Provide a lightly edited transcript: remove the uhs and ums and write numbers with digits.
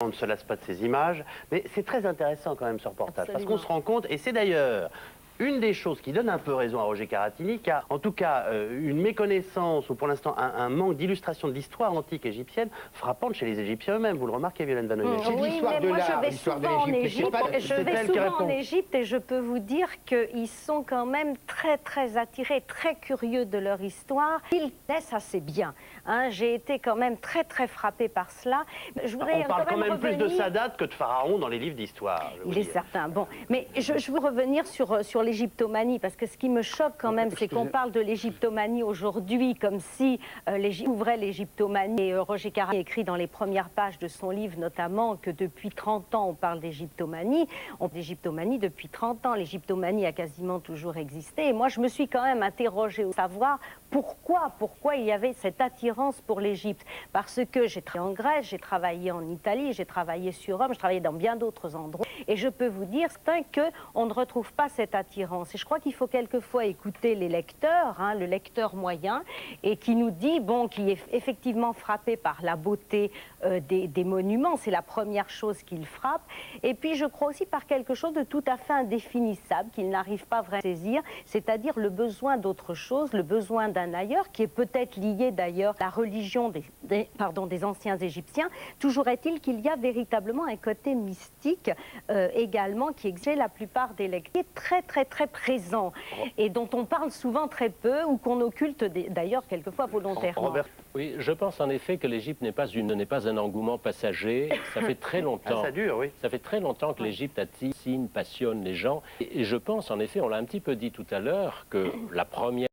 On ne se lasse pas de ces images, mais c'est très intéressant quand même ce reportage, Absolument. parce qu'on se rend compte, et c'est d'ailleurs une des choses qui donne un peu raison à Roger Caratini, qui a en tout cas une méconnaissance, ou pour l'instant un manque d'illustration de l'histoire antique égyptienne frappante chez les Égyptiens eux-mêmes. Vous le remarquez, Violaine Vanoyer? Oui, mais moi je vais souvent en Égypte, et je peux vous dire qu'ils sont quand même très attirés, très curieux de leur histoire. Ils laissent assez bien. Hein. J'ai été quand même très frappée par cela. On parle quand même plus de Sadat que de Pharaon dans les livres d'histoire. Il est certain. Bon, mais je veux revenir sur l'égyptomanie, parce que ce qui me choque quand même, c'est qu'on parle de l'égyptomanie aujourd'hui comme si l'Égypte ouvrait l'égyptomanie. Et Roger Caratini écrit dans les premières pages de son livre notamment que depuis 30 ans on parle d'égyptomanie. On parle d'égyptomanie depuis 30 ans. L'égyptomanie a quasiment toujours existé. Et moi je me suis quand même interrogée à savoir pourquoi il y avait cette attirance pour l'Égypte. Parce que j'ai travaillé en Grèce, j'ai travaillé en Italie, j'ai travaillé sur Rome, j'ai travaillé dans bien d'autres endroits. Et je peux vous dire qu'on ne retrouve pas cette attirance. Et je crois qu'il faut quelquefois écouter les lecteurs, hein, le lecteur moyen, et qui nous dit, bon, qui est effectivement frappé par la beauté des monuments. C'est la première chose qu'il frappe. Et puis je crois aussi par quelque chose de tout à fait indéfinissable qu'il n'arrive pas vraiment à saisir, c'est-à-dire le besoin d'autre chose, le besoin d'un ailleurs, qui est peut-être lié d'ailleurs à la religion des anciens Égyptiens. Toujours est-il qu'il y a véritablement un côté mystique également qui existe la plupart des lecteurs, très présent et dont on parle souvent très peu ou qu'on occulte d'ailleurs quelquefois volontairement. Oui, je pense en effet que l'Égypte n'est pas un engouement passager. Ça fait très longtemps. Ça dure, oui. Ça fait très longtemps que l'Égypte passionne les gens. Et je pense en effet, on l'a un petit peu dit tout à l'heure, que la première